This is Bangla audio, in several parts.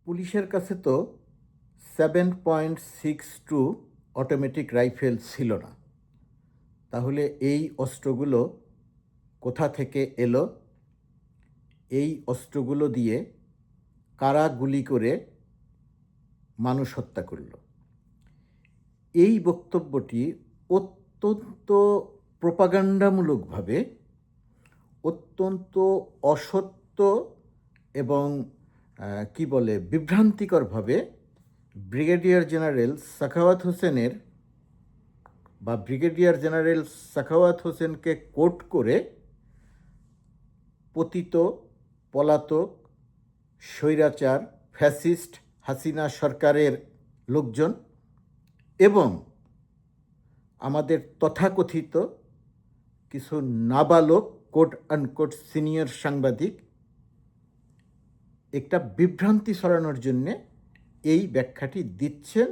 পুলিশের কাছে তো 7.62 অটোমেটিক রাইফেল ছিল না। তাহলে এই অস্ত্রগুলো কোথা থেকে এলো? এই অস্ত্রগুলো দিয়ে কারা গুলি করে মানুষ হত্যা করল? এই বক্তব্যটি অত্যন্ত প্রোপাগান্ডামূলকভাবে, অত্যন্ত অসত্য এবং বিভ্রান্তিকরভাবে ব্রিগেডিয়ার জেনারেল সাখাওয়াত হোসেনকে কোট করে পতিত, পলাতক, স্বৈরাচার, ফ্যাসিস্ট হাসিনা সরকারের লোকজন এবং আমাদের তথাকথিত কিছু নাবালক কোট আনকোট সিনিয়র সাংবাদিক একটা বিভ্রান্তি ছড়ানোর জন্যে এই ব্যাখ্যাটি দিচ্ছেন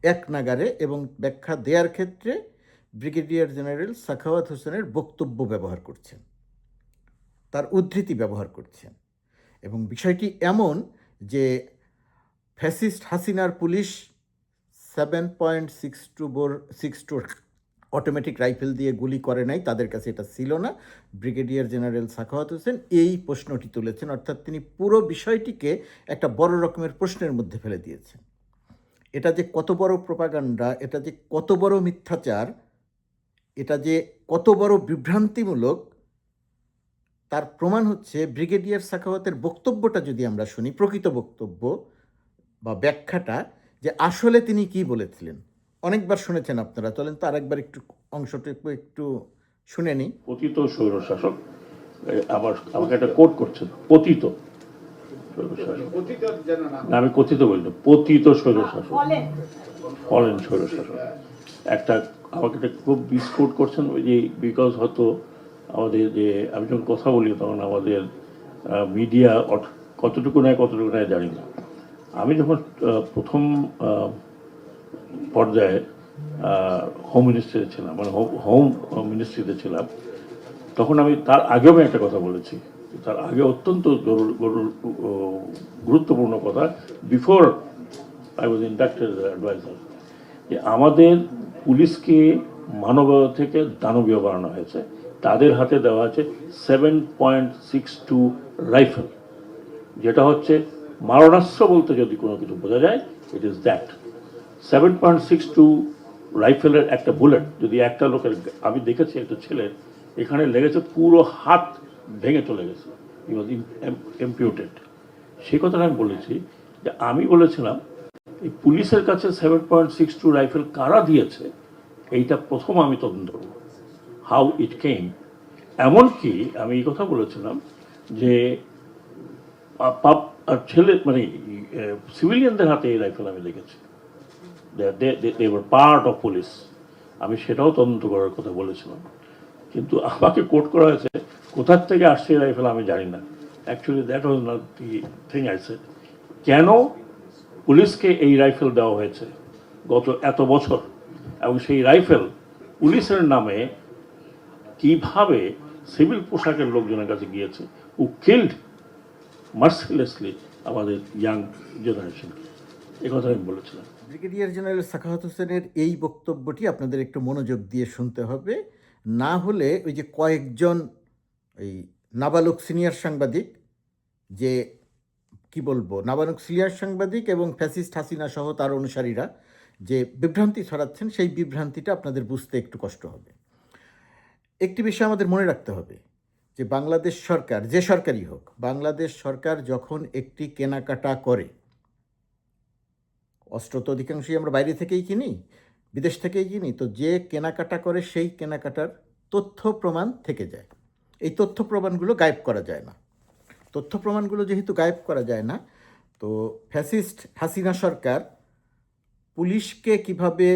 এক নাগারে, এবং ব্যাখ্যা দেওয়ার ক্ষেত্রে ব্রিগেডিয়ার জেনারেল সাখাওয়াত হোসেনের বক্তব্য ব্যবহার করছেন, তার উদ্ধৃতি ব্যবহার করছেন। এবং বিষয়টি এমন যে ফ্যাসিস্ট হাসিনার পুলিশ 7.62 অটোমেটিক রাইফেল দিয়ে গুলি করে নাই, তাদের কাছে এটা ছিল না। ব্রিগেডিয়ার জেনারেল সাখাওয়াত হোসেন এই প্রশ্নটি তুলেছেন, অর্থাৎ তিনি পুরো বিষয়টিকে একটা বড় রকমের প্রশ্নের মধ্যে ফেলে দিয়েছেন। এটা যে কত বড় প্রোপাগান্ডা, এটা যে কত বড় মিথ্যাচার, এটা যে কত বড় বিভ্রান্তিমূলক, তার প্রমাণ হচ্ছে ব্রিগেডিয়ার সাখাওয়াতের বক্তব্যটা যদি আমরা শুনি, প্রকৃত বক্তব্য বা ব্যাখ্যাটা, যে আসলে তিনি কি বলেছিলেন। অনেকবার শুনেছেন আপনারা, চলেন তো আরেকবার একটু অংশটুকু একটু শুনে নিই। পতিত স্বৈরশাসক আবার আমাকে একটা কোট করছেন, পতিত স্বৈরশাসক। আমি কথিত বলি, পতিত স্বৈরশাসক, ফলেন স্বৈরশাসক। একটা আমাকে একটা খুব মিসকোট করছেন, ওই যে বিকজ হয়তো আমাদের যে আমি যখন কথা বলি তখন আমাদের মিডিয়া কতটুকু নেয় জানি না। আমি যখন প্রথম পর্যায়ে হোম মিনিস্ট্রিতে ছিলাম, মানে হোম মিনিস্ট্রিতে ছিলাম, তখন আমি তার আগেও আমি একটা কথা বলেছি, তার আগে অত্যন্ত গুরুত্বপূর্ণ কথা, before I was inducted advisor, যে আমাদের পুলিশকে মানবীয় থেকে দানবীয় বানানো হয়েছে। তাদের হাতে দেওয়া আছে 7.62 রাইফেল, যেটা হচ্ছে মারণাস্ত্র বলতে যদি কোনো কিছু বোঝা যায়, ইট ইজ দ্যাট। 7.62 রাইফেলের একটা বুলেট যদি একটা লোকের, আমি দেখেছি একটা ছেলের এখানে লেগেছে, পুরো হাত ভেঙে চলে গেছে, হি ওয়াজ এমপিউটেড। সেই কথাটা আমি বলেছি, যে আমি বলেছিলাম এই পুলিশের কাছে 7.62 রাইফেল কারা দিয়েছে, এইটা প্রথম আমি তদন্ত করব, হাউ ইট কেম। এমনকি আমি এই কথা বলেছিলাম যে ছেলে মানে সিভিলিয়ানদের হাতে এই রাইফেল আমি দেখেছি, they were part of police. আমি সেটাও তদন্ত করার কথা বলেছিলাম, কিন্তু আমাকে কোট করা হয়েছে কোথার থেকে আসছে এই রাইফেল আমি জানি না। Actually that was not the thing I said. কেন পুলিশকে এই রাইফেল দেওয়া হয়েছে গত এত বছর, এবং সেই রাইফেল পুলিশের নামে কিভাবে সিভিল পোশাকের লোকজনের কাছে গিয়েছে, হু কিল্ড মার্সিলেসলি আমাদের ইয়াং জেনারেশনকে, এ কথা আমি বলেছিলাম। ব্রিগেডিয়ার জেনারেল সাখাওয়াত হোসেনের এই বক্তব্যটি আপনাদের একটু মনোযোগ দিয়ে শুনতে হবে, না হলে ওই যে কয়েকজন ওই নাবালক সিনিয়র সাংবাদিক, যে কি বলবো, নাবালক সিনিয়র সাংবাদিক এবং ফ্যাসিস্ট হাসিনা সহ তার অনুসারীরা যে বিভ্রান্তি ছড়াচ্ছেন, সেই বিভ্রান্তিটা আপনাদের বুঝতে একটু কষ্ট হবে। একটি বিষয় আমাদের মনে রাখতে হবে, যে বাংলাদেশ সরকার, যে সরকারই হোক, বাংলাদেশ সরকার যখন একটি কেনাকাটা করে, অস্ত্র তো অধিকাংশই আমরা বাইরে থেকেই কিনি, বিদেশ থেকেই কিনি, তো যে কেনাকাটা করে সেই কেনাকাটার তথ্য প্রমাণ থেকে যায়। এই তথ্য প্রমাণগুলো গায়েব করা যায় না। তথ্য প্রমাণগুলো যেহেতু গায়েব করা যায় না, তো ফ্যাসিস্ট হাসিনা সরকার পুলিশকে কিভাবে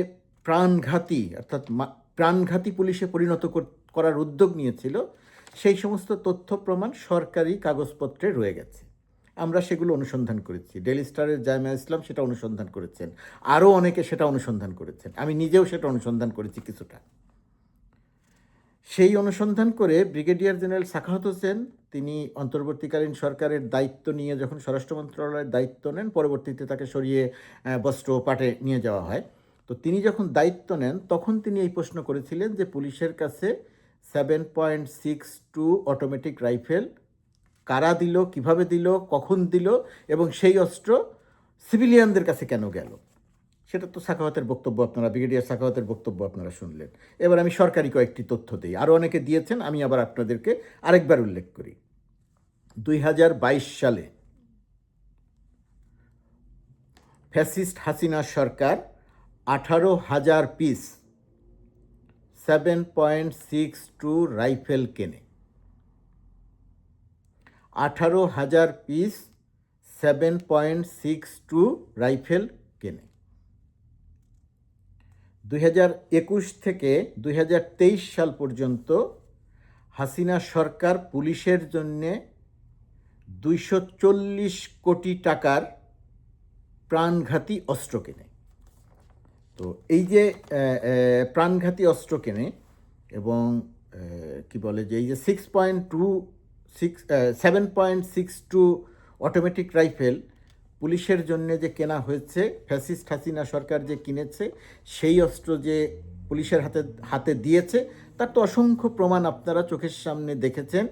প্রাণঘাতী, অর্থাৎ প্রাণঘাতী পুলিশে পরিণত করার উদ্যোগ নিয়েছিল, সেই সমস্ত তথ্য প্রমাণ সরকারি কাগজপত্রে রয়ে গেছে। আমরা সেগুলো অনুসন্ধান করেছি। ডেইলি স্টারের জামিয়া ইসলাম সেটা অনুসন্ধান করেছেন, আরও অনেকে সেটা অনুসন্ধান করেছেন, আমি নিজেও সেটা অনুসন্ধান করেছি কিছুটা। সেই অনুসন্ধান করে ব্রিগেডিয়ার জেনারেল সাখাওয়াত হোসেন তিনি অন্তর্বর্তীকালীন সরকারের দায়িত্ব নিয়ে যখন স্বরাষ্ট্র মন্ত্রণালয়ের দায়িত্ব নেন, পরবর্তীতে তাকে সরিয়ে বস্ত্র ও পাটে নিয়ে যাওয়া হয়। তো তিনি যখন দায়িত্ব নেন তখন তিনি এই প্রশ্ন করেছিলেন যে পুলিশের কাছে 7.62 অটোমেটিক রাইফেল কারা দিল, কিভাবে দিল, কখন দিল এবং সেই অস্ত্র সিভিলিয়ানদের কাছে কেন গেল। সেটা তো সাখাওয়াতের বক্তব্য, আপনারা ব্রিগেডিয়ার সাখাওয়াতের বক্তব্য আপনারা শুনলেন। এবার আমি সরকারি কয়েকটি তথ্য দিই, আরও অনেকে দিয়েছেন, আমি আবার আপনাদেরকে আরেকবার উল্লেখ করি। 2022 সালে ফ্যাসিস্ট হাসিনা সরকার 18,000 পিস 7.62 রাইফেল কেনে। 18,000 পিস 7.62 রাইফেল কেনে। 2021 থেকে 2023 সাল পর্যন্ত হাসিনা সরকার পুলিশের জন্যে 240 কোটি টাকার প্রাণঘাতী অস্ত্র কেনে। তো এই যে প্রাণঘাতী অস্ত্র কেনে এবং কি বলে যে এই যে 7.62 অটোমেটিক রাইফেল পুলিশের জন্য যে কেনা হয়েছে, ফ্যাসিস্ট হাসিনা সরকার যে কিনেছে, সেই অস্ত্র যে পুলিশের হাতে দিয়েছে, তার তো অসংখ্য প্রমাণ আপনারা চোখের সামনে দেখেছেন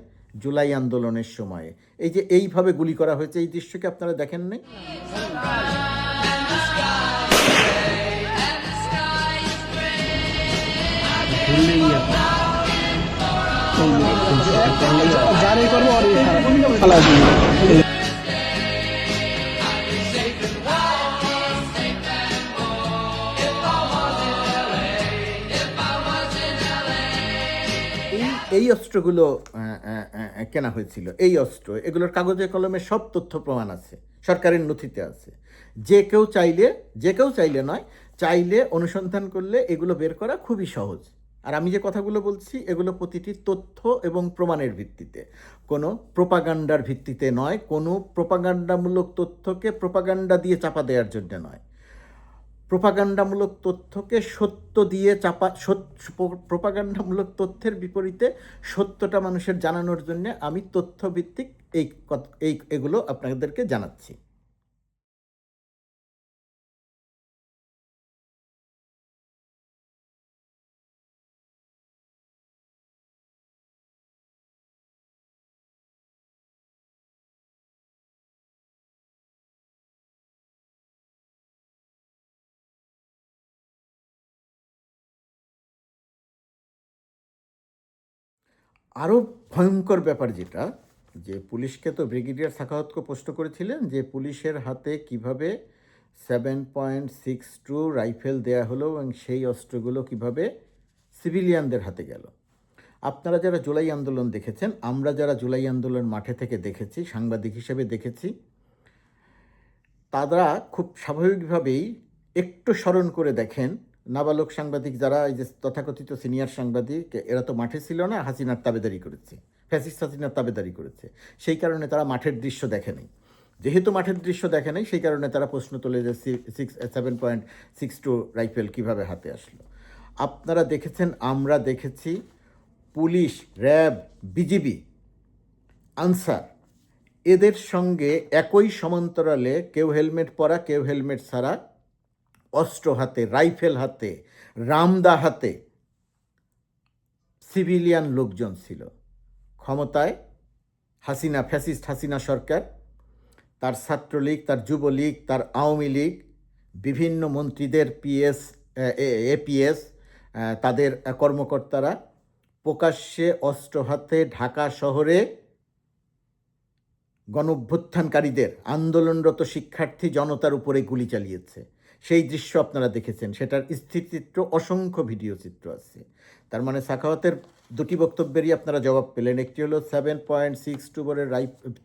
জুলাই আন্দোলনের সময়ে। এই যে এইভাবে গুলি করা হয়েছে, এই দৃশ্যকে আপনারা দেখেন নাই? এই অস্ত্রগুলো কেনা হয়েছিল, এই অস্ত্র, এগুলোর কাগজে কলমে সব তথ্য প্রমাণ আছে, সরকারের নথিতে আছে। যে কেউ চাইলে নয়, চাইলে অনুসন্ধান করলে এগুলো বের করা খুবই সহজ। আর আমি যে কথাগুলো বলছি এগুলো প্রতিটি তথ্য এবং প্রমাণের ভিত্তিতে, কোনো প্রোপাগান্ডার ভিত্তিতে নয়, কোনো প্রোপাগান্ডামূলক তথ্যকে প্রোপাগান্ডা দিয়ে চাপা দেওয়ার জন্য নয়, প্রোপাগান্ডামূলক তথ্যকে সত্য দিয়ে প্রোপাগান্ডামূলক তথ্যের বিপরীতে সত্যটা মানুষের জানানোর জন্য আমি তথ্যভিত্তিক এগুলো আপনাদেরকে জানাচ্ছি। আরও ভয়ঙ্কর ব্যাপার যেটা, যে পুলিশকে তো ব্রিগেডিয়ার সাখাওয়াতকে প্রশ্ন করেছিলেন যে পুলিশের হাতে কিভাবে 7.62 রাইফেল দেয়া হলো এবং সেই অস্ত্রগুলো কিভাবে সিভিলিয়ানদের হাতে গেল। আপনারা যারা জুলাই আন্দোলন দেখেছেন, আমরা যারা জুলাই আন্দোলন মাঠে থেকে দেখেছি, সাংবাদিক হিসেবে দেখেছি, তারা খুব স্বাভাবিকভাবেই একটু স্মরণ করে দেখেন, নাবালক সাংবাদিক যারা, এই যে তথাকথিত সিনিয়র সাংবাদিক, এরা তো মাঠে ছিল না, হাসিনার তাবেদারি করেছে, ফ্যাসিস্ট হাসিনার তাবেদারি করেছে, সেই কারণে তারা মাঠের দৃশ্য দেখে নেই। যেহেতু মাঠের দৃশ্য দেখে নেই, সেই কারণে তারা প্রশ্ন তোলে যে 7.62 রাইফেল কিভাবে হাতে আসলো। আপনারা দেখেছেন, আমরা দেখেছি, পুলিশ, র্যাব, বিজিবি, আনসার, এদের সঙ্গে একই সমান্তরালে কেউ হেলমেট পরা, কেউ হেলমেট ছাড়া, অস্ত্র হাতে, রাইফেল হাতে, রামদা হাতে সিভিলিয়ান লোকজন ছিল। ক্ষমতায় হাসিনা, ফ্যাসিস্ট হাসিনা সরকার, তার ছাত্রলীগ, তার যুবলীগ, তার আওয়ামী লীগ, বিভিন্ন মন্ত্রীদের এপিএস, তাদের কর্মকর্তারা প্রকাশ্যে অস্ত্র হাতে ঢাকা শহরে গণঅভ্যুত্থানকারীদের, আন্দোলনরত শিক্ষার্থী জনতার উপরে গুলি চালিয়েছে। সেই দৃশ্য আপনারা দেখেছেন, সেটার স্থিরচিত্র, অসংখ্য ভিডিও চিত্র আছে। তার মানে সাখাওয়াতের দুটি বক্তব্যেরই আপনারা জবাব পেলেন। একটি হলো 7.62 বরের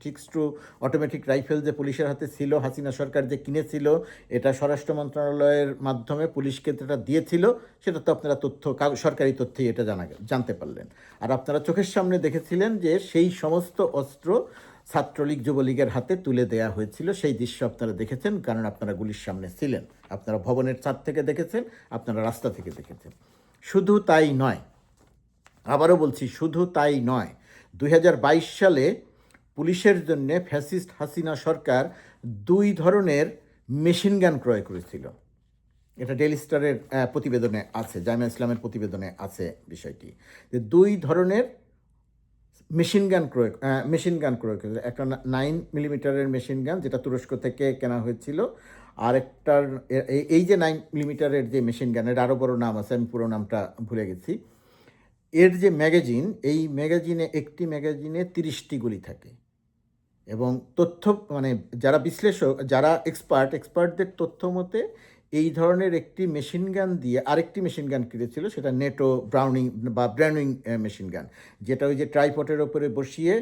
62 অটোমেটিক রাইফেল যে পুলিশের হাতে ছিল, হাসিনা সরকার যে কিনেছিল, এটা স্বরাষ্ট্র মন্ত্রণালয়ের মাধ্যমে পুলিশকে যেটা দিয়েছিল, সেটা তো আপনারা সরকারি তথ্যেই এটা জানতে পারলেন। আর আপনারা চোখের সামনে দেখেছিলেন যে সেই সমস্ত অস্ত্র ছাত্রলীগ, যুবলীগের হাতে তুলে দেয়া হয়েছিল। সেই দৃশ্য আপনারা দেখেছেন, কারণ আপনারা গুলির সামনে ছিলেন, আপনারা ভবনের ছাদ থেকে দেখেছেন, আপনারা রাস্তা থেকে দেখেছেন। শুধু তাই নয়, আবারও বলছি, শুধু তাই নয়, 2022 সালে পুলিশের জন্য ফ্যাসিস্ট হাসিনা সরকার 2 ধরনের মেশিন গান ক্রয় করেছিল। এটা ডেইলি স্টারের প্রতিবেদনে আছে, জামিয়া ইসলামের প্রতিবেদনে আছে বিষয়টি, যে 2 ধরনের মেশিন গান ক্রয় করেছিল। একটা 9 মিলিমিটারের মেশিন গান, যেটা তুরস্ক থেকে কেনা হয়েছিল, আর একটার এই যে 9 মিলিমিটারের যে মেশিন গানের আরও বড় নাম আছে, আমি পুরো নামটা ভুলে গেছি। এর যে ম্যাগাজিন, এই ম্যাগাজিনে একটি ম্যাগাজিনে 30টি গুলি থাকে, এবং তথ্য মানে যারা বিশ্লেষক, যারা এক্সপার্টদের তথ্য মতে এই ধরনের একটি মেশিন গান দিয়ে আরেকটি মেশিন গান কিনেছিল, সেটা নেটো ব্রাউনিং মেশিন গান, যেটা ওই যে ট্রাইপডের ওপরে বসিয়ে,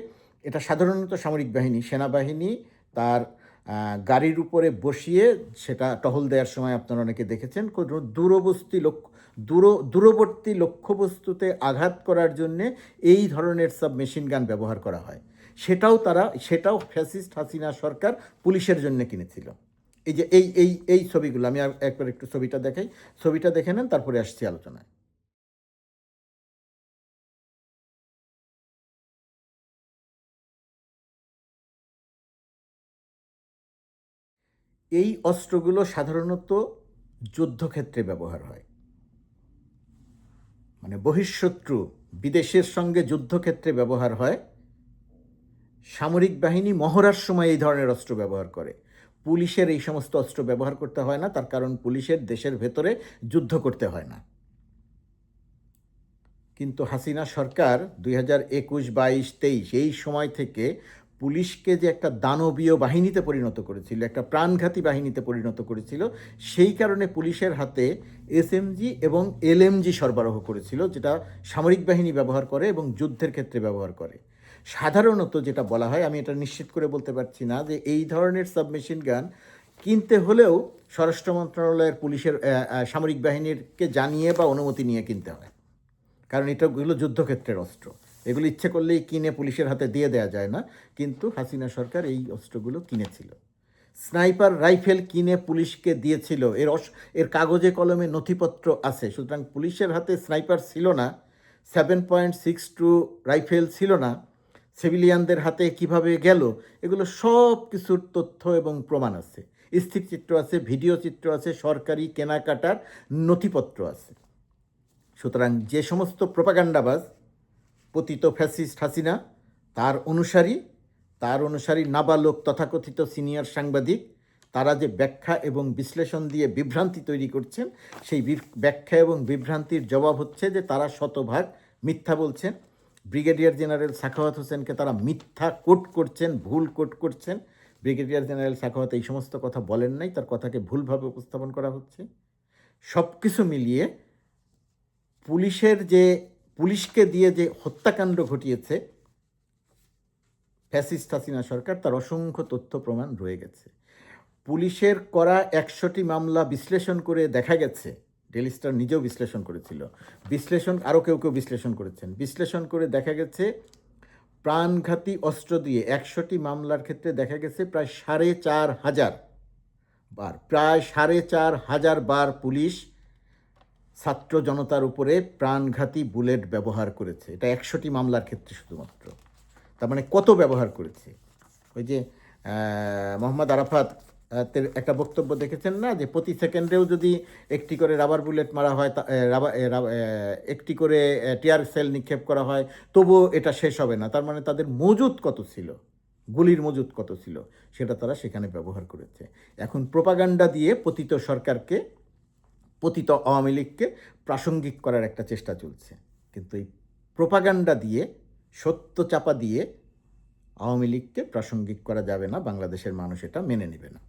এটা সাধারণত সামরিক বাহিনী, সেনাবাহিনী তার গাড়ির উপরে বসিয়ে সেটা টহল দেওয়ার সময় আপনারা অনেকে দেখেছেন, কোনো দূরবর্তী লক্ষ্যবস্তুতে আঘাত করার জন্যে এই ধরনের সব মেশিন গান ব্যবহার করা হয়। সেটাও ফ্যাসিস্ট হাসিনা সরকার পুলিশের জন্য কিনেছিল। এই যে এই ছবিগুলো আমি একবার একটু ছবিটা দেখাই, ছবিটা দেখে নেন, তারপরে আসছি আলোচনায়। এই অস্ত্রগুলো সাধারণত যুদ্ধক্ষেত্রে ব্যবহার হয়, মানে বহিঃশত্রু বিদেশের সঙ্গে যুদ্ধক্ষেত্রে ব্যবহার হয়। সামরিক বাহিনী মহড়ার সময় এই ধরনের অস্ত্র ব্যবহার করে। পুলিশের এই সমস্ত অস্ত্র ব্যবহার করতে হয় না, তার কারণ পুলিশের দেশের ভেতরে যুদ্ধ করতে হয় না। কিন্তু হাসিনা সরকার 2021, 22, 23 এই সময় থেকে পুলিশকে যে একটা দানবীয় বাহিনীতে পরিণত করেছিল, একটা প্রাণঘাতী বাহিনীতে পরিণত করেছিল, সেই কারণে পুলিশের হাতে এসএমজি এবং এলএমজি সরবরাহ করেছিল, যেটা সামরিক বাহিনী ব্যবহার করে এবং যুদ্ধের ক্ষেত্রে ব্যবহার করে। সাধারণত যেটা বলা হয়, আমি এটা নিশ্চিত করে বলতে পারছি না, যে এই ধরনের সাবমেশিন গান কিনতে হলেও স্বরাষ্ট্র মন্ত্রণালয়ের পুলিশের সামরিক বাহিনীরকে জানিয়ে বা অনুমতি নিয়ে কিনতে হয়, কারণ এগুলো যুদ্ধক্ষেত্রের অস্ত্র। এগুলো ইচ্ছে করলেই কিনে পুলিশের হাতে দিয়ে দেওয়া যায় না, কিন্তু হাসিনা সরকার এই অস্ত্রগুলো কিনেছিল। স্নাইপার রাইফেল কিনে পুলিশকে দিয়েছিল, এর কাগজে কলমে নথিপত্র আছে। সুতরাং পুলিশের হাতে স্নাইপার ছিল না, 7.62 রাইফেল ছিল না, সিভিলিয়ানদের হাতে কিভাবে গেল, এগুলো সব কিছুর তথ্য এবং প্রমাণ আছে। স্থিরচিত্র আছে, ভিডিও চিত্র আছে, সরকারি কেনাকাটার নথিপত্র আছে। সুতরাং যে সমস্ত প্রোপাগান্ডাবাজ, পতিত ফ্যাসিস্ট হাসিনা, তার অনুসারী নাবালক তথাকথিত সিনিয়র সাংবাদিক, তারা যে ব্যাখ্যা এবং বিশ্লেষণ দিয়ে বিভ্রান্তি তৈরি করছেন, সেই ব্যাখ্যা এবং বিভ্রান্তির জবাব হচ্ছে যে তারা শতভাগ মিথ্যা বলছেন। ব্রিগেডিয়ার জেনারেল সাখাওয়াত হোসেনকে তারা মিথ্যা কোট করছেন, ভুল কোট করছেন। ব্রিগেডিয়ার জেনারেল সাখাওয়াত এই সমস্ত কথা বলেন নাই, তার কথাকে ভুলভাবে উপস্থাপন করা হচ্ছে। সব কিছু মিলিয়ে পুলিশকে দিয়ে যে হত্যাকাণ্ড ঘটিয়েছে ফ্যাসিস্ট হাসিনা সরকার, তার অসংখ্য তথ্য প্রমাণ রয়ে গেছে। পুলিশের করা 100টি মামলা বিশ্লেষণ করে দেখা গেছে, ডেইলি স্টার নিজেও বিশ্লেষণ করেছিল, আরও কেউ বিশ্লেষণ করেছেন, বিশ্লেষণ করে দেখা গেছে প্রাণঘাতী অস্ত্র দিয়ে 100টি মামলার ক্ষেত্রে দেখা গেছে প্রায় 4,500 বার পুলিশ ছাত্র জনতার উপরে প্রাণঘাতী বুলেট ব্যবহার করেছে। এটা 100টি মামলার ক্ষেত্রে শুধুমাত্র। তার মানে কত ব্যবহার করেছে? ওই যে মোহাম্মদ আরাফাত একটা বক্তব্য দেখেছেন না, যে প্রতি সেকেন্ডেও যদি একটি করে রাবার বুলেট মারা হয়, একটি করে টিয়ার সেল নিক্ষেপ করা হয়, তবুও এটা শেষ হবে না। তার মানে তাদের মজুদ কত ছিল, গুলির মজুদ কত ছিল, সেটা তারা সেখানে ব্যবহার করেছে। এখন প্রোপাগান্ডা দিয়ে পতিত আওয়ামী লীগকে প্রাসঙ্গিক করার একটা চেষ্টা চলছে, কিন্তু এই প্রোপাগান্ডা দিয়ে, সত্য চাপা দিয়ে আওয়ামী লীগকে প্রাসঙ্গিক করা যাবে না, বাংলাদেশের মানুষ এটা মেনে নেবে না।